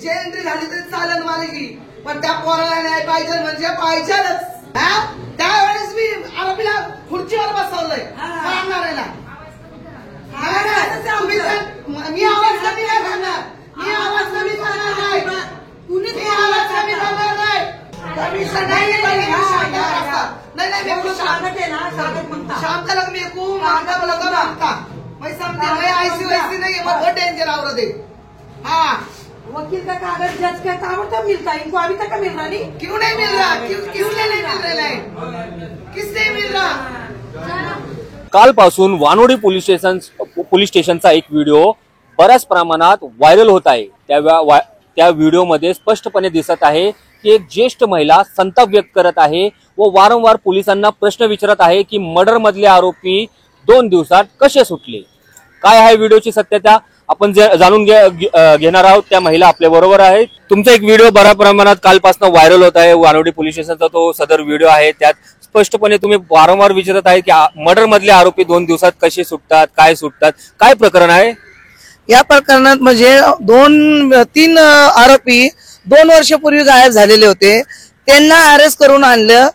याची एंट्री झाली तरी चालेल मला की, पण त्या पोराला नाही पाहिजे म्हणजे पाहिजेच. त्यावेळेस मी आरोपीला खुर्चीवर बसवलंय मारणाऱ्याला. मी आवाज कमी नाही करणार, मी आवाज कमी करणार नाही, मी आवाज कमी करणार नाही. शांत लग मेरे को मांगा लगा मांगता मैं समझे मैं ऐसी वैसी नहीं है, मैं बहुत डेंजर औरत है. हाँ वकील का कागज जज का ताबड़तोड़ मिलता है, इनको अभी तक मिल रहा नहीं. क्यों नहीं मिल रहा, क्यों नहीं मिल रहा है, किससे मिल रहा. कालपासून वानोडी पोलीस स्टेशनचा एक व्हिडिओ बऱ्याच प्रमाणात व्हायरल होत आहे. त्या व्हिडिओमध्ये स्पष्टपणे दिसत आहे की एक ज्येष्ठ महिला संताप व्यक्त करत आहे व वारंवार पोलिसांना प्रश्न विचारत आहे की मर्डर मधले आरोपी 2 दिवसात कसे सुटले. काय आहे व्हिडिओची सत्यता आपण जाणून घेणार आहोत. त्या महिला आपल्या बरोबर आहेत. तुमचा एक व्हिडिओ बऱ्या प्रमाणात कालपासून व्हायरल होत आहे. वानोडी पोलीस स्टेशनचा तो सदर व्हिडिओ आहे. त्यात स्पष्टपणे तुम्ही वारंवार विचारत आहे की मर्डर मधले आरोपी 2 दिवसात कसे सुटतात, काय सुटतात, काय प्रकरण आहे. या प्रकरणात म्हणजे 2-3 आरोपी 2 वर्षापूर्वी गायब झालेले होते. त्यांना अरेस्ट करून आणलं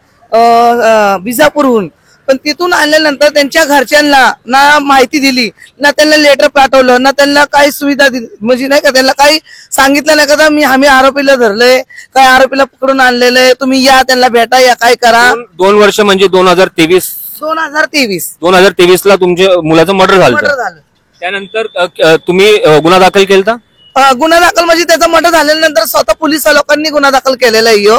बिजापूरहून. पण तिथून आणल्यानंतर त्यांच्या घरच्यांना ना माहिती दिली, ना त्यांना लेटर पाठवलं, ना त्यांना काही सुविधा दिली. म्हणजे नाही का त्यांना काही सांगितलं नाही का आम्ही आरोपीला धरलंय, काय आरोपीला पकडून आणलेलं आहे, तुम्ही या त्यांना भेटा, या काय करा. 2 वर्ष म्हणजे 2023 ला तुमच्या मुलाचं मर्डर झालं. त्यानंतर तुम्ही गुन्हा दाखल केलता. गुन्हा दाखल म्हणजे त्याचा मर्डर झाल्यानंतर स्वतः पोलीस लोकांनी गुन्हा दाखल केलेला आहे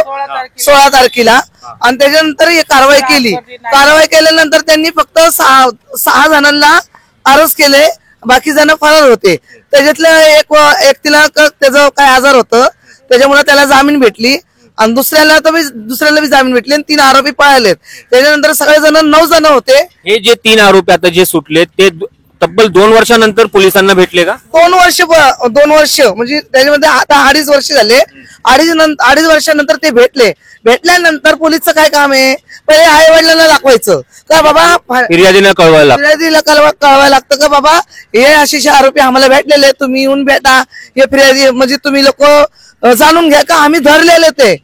16 तारखेला. आणि त्याच्यानंतर ही कारवाई केली. कारवाई केल्यानंतर त्यांनी फक्त 6 जणांना अरेस्ट केले, बाकी जण फरार होते. त्याच्यातल्या एक व्यक्तीला त्याचं काय आजार होतं, त्याच्यामुळे त्याला जामीन भेटली आणि दुसऱ्याला बी जामीन भेटली आणि 3 आरोपी पळालेत. त्याच्यानंतर सगळे जण 9 जण होते. हे जे 3 आरोपी आता जे सुटले ते तब्बल 2 वर्षानंतर पोलिसांना भेटले का. 2 वर्ष म्हणजे त्याच्यामध्ये आता 2.5 वर्ष झाले. 2.5 वर्षानंतर ते भेटल्यानंतर पोलीसचं काय काम आहे, पहिले आई वडिलांना दाखवायचं का बाबा, फिर्यादीला कळवायला लागतं का बाबा हे असे आरोपी आम्हाला भेटलेले, तुम्ही येऊन भेटा. हे फिर्यादी म्हणजे तुम्ही लोक जाणून घ्या का आम्ही धरलेले ते.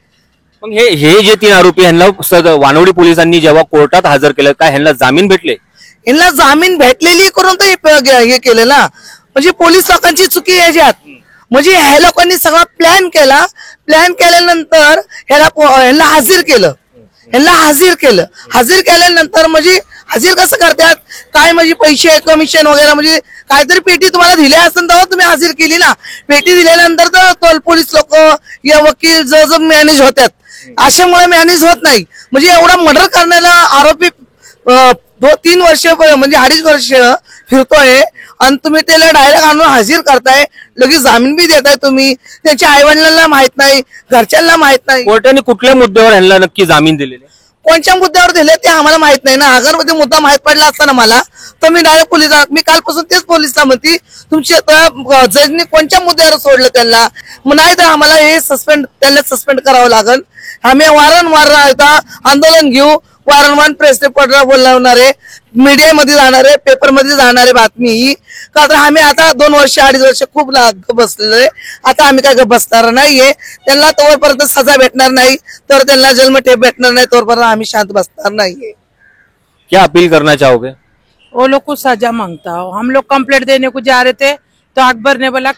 मग हे जे 3 आरोपी ह्यांना वानोडी पोलिसांनी जेव्हा कोर्टात हजर केलं काय ह्यांना जामीन भेटले. यांना जामीन भेटलेली करून तर हे केलं ना. म्हणजे पोलीस लोकांची चुकी आहे याच्यात. म्हणजे ह्या लोकांनी सगळा प्लॅन केल्यानंतर ह्याला हाजीर केलं. हाजीर केल्यानंतर म्हणजे हाजीर कसं करतात काय, म्हणजे पैसे कमिशन वगैरे म्हणजे काहीतरी पेटी तुम्हाला दिली असेल तेव्हा तुम्ही हाजीर केली ना. पेटी दिल्यानंतर तर पोलीस लोक या वकील जज मॅनेज होतात. अशामुळे मॅनेज होत नाही. म्हणजे एवढा मर्डर करण्याला आरोपी 3 वर्ष म्हणजे 2.5 वर्ष फिरतोय आणि तुम्ही त्याला डायरेक्ट आणून हाजीर करताय, लगेच जामीन बी देताय तुम्ही. त्यांच्या आई वडिलांना माहित नाही, घरच्यांना माहित नाही. कोर्टाने कुठल्या मुद्द्यावर ह्यांना नक्की जामीन दिलेले, कोणत्या मुद्द्यावर दिले ते आम्हाला माहित नाही ना. अगर मध्ये मुद्दा माहित पडला असताना मला तर मी डायरेक्ट पोलिसांना, मी कालपासून तेच पोलिसला म्हणते तुमच्या जजनी कोणत्या मुद्द्यावर सोडलं त्यांना. नाही तर आम्हाला हे त्यांना सस्पेंड करावं लागेल. आम्ही वारंवार आंदोलन घेऊ, वारंवार प्रेस रिपोर्टर बोलवणारे, मीडियामध्ये जाणारे, पेपरमध्ये जाणारे बातमी ही का तर आम्ही आता 2 वर्ष 2.5 वर्ष खूप बसलेलो. आता आम्ही काय बसणार नाहीये. त्यांना तोपर्यंत सजा भेटणार नाही, तर त्यांना जन्मठेप भेटणार नाही, तोपर्यंत आम्ही शांत बसणार नाहीये. क्या अपील करना चाहोगे. वो लोग को सजा मांगता हो. हम लोग कंप्लेंट देने को जा रहे थे तो अकबर ने बोला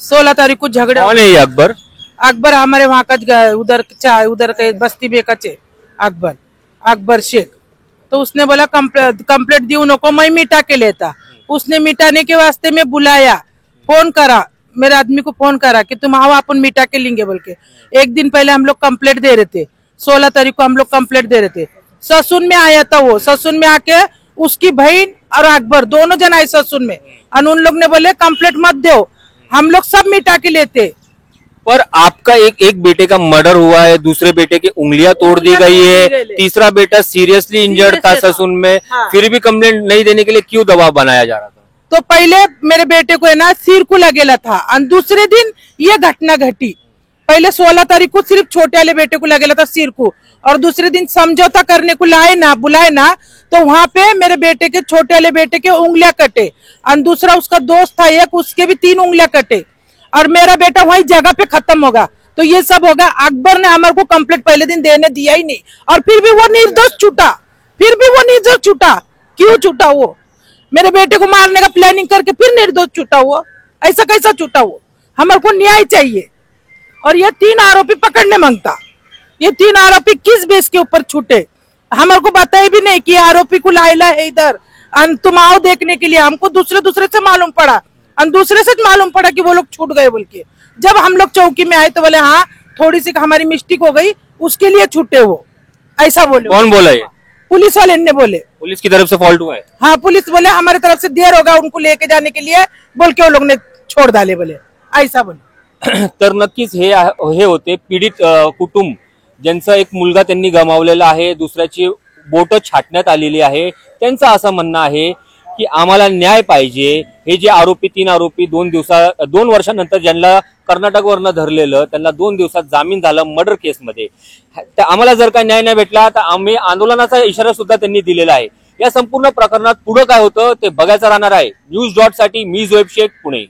16 तारीख को झगड़ा. कौन है ये अकबर. अकबर हमारे वहाँ का उधर के बस्ती बेकाचे अकबर शेख. तो उसने बोला कंप्लेंट दी उनको, मैं मिटा के लेता. उसने मिटाने के वास्ते में बुलाया, फोन करा, मेरे आदमी को फोन करा कि तुम आओ अपन मिटा के लेंगे बोल के. 1 दिन पहले हम लोग कंप्लेंट दे रहे थे. 16 तारीख को हम लोग कंप्लेंट दे रहे थे. ससुन में आया था वो. ससुन में आके उसकी बहन और अकबर दोनों जन आए ससुन में. और उन लोग ने बोले कंप्लेंट मत दो, हम लोग सब मिटा के लेते. पर आपका एक बेटे का मर्डर हुआ है, दूसरे बेटे की उंगलियां तोड़ दी गई है, तीसरा बेटा सीरियसली इंजर्ड था ससुन में. फिर भी कंप्लेंट नहीं देने के लिए क्यों दबाव बनाया जा रहा था. तो पहले मेरे बेटे को है ना सिर को लगेला था और दूसरे दिन ये घटना घटी. पहले 16 तारीख को सिर्फ छोटे वाले बेटे को लगेला था सिर को, और दूसरे दिन समझौता करने को बुलाए ना तो वहां पे मेरे बेटे के छोटे वाले बेटे के उंगलियां कटे और दूसरा उसका दोस्त था एक, उसके भी 3 उंगलियां कटे. और मेरा बेटा वही जगह पे खत्म होगा। तो ये सब होगा। अकबर ने हमारे को कंप्लेंट पहले दिन देने दिया ही नहीं, और फिर भी वो निर्दोष छूटा। क्यों छूटा वो? मेरे बेटे को मारने का प्लानिंग करके फिर निर्दोष छूटा हुआ। ऐसा कैसा छूटा हुआ? हमारे को न्याय चाहिए। और ये 3 आरोपी पकड़ने मांगता। ये 3 आरोपी किस बेस के ऊपर छूटे? हमारे को बताए भी नहीं कि आरोपी को लाइला है इधर। तुम आओ देखने के लिए। हमको दूसरे से मालूम पड़ा, दूसरे से मालूम पड़ा कि वो लोग छूट गए बोल के। जब हम लोग चौकी में आए तो बोले हाँ थोड़ी सी हमारी मिस्टेक हो गई, उसके लिए छूटे वो। ऐसा बोले। कौन बोला ये? पुलिस वाले ने बोले। पुलिस की तरफ से फॉल्ट हुआ है? हाँ, पुलिस बोले हमारी तरफ से देर होगा उनको लेके जाने के लिए बोल के वो लोग ने छोड़ डाले बोले। ऐसा बोले। तर नक्कीच हे होते पीडित कुटुंब, ज्यांचा एक मुलगा त्यांनी गमावलेला आहे, दुसऱ्याची बोट छाटण्यात आलेली आहे। त्यांचं असं म्हणणं आहे की आम्हाला न्याय पाहिजे। हे जे आरोपी 3 आरोपी 2 वर्षानंतर ज्यांना कर्नाटकवरनं धरलेलं, त्यांना 2 दिवसात जामीन झाला मर्डर केसमध्ये। आम्हाला जर का न्याय नाही भेटला तर आम्ही आंदोलनाचा इशारा सुद्धा त्यांनी दिलेला आहे। या संपूर्ण प्रकरणात पुढे काय होतं ते बघायचं राहणार आहे। न्यूज.साठी मी जोएब शेख, पुणे।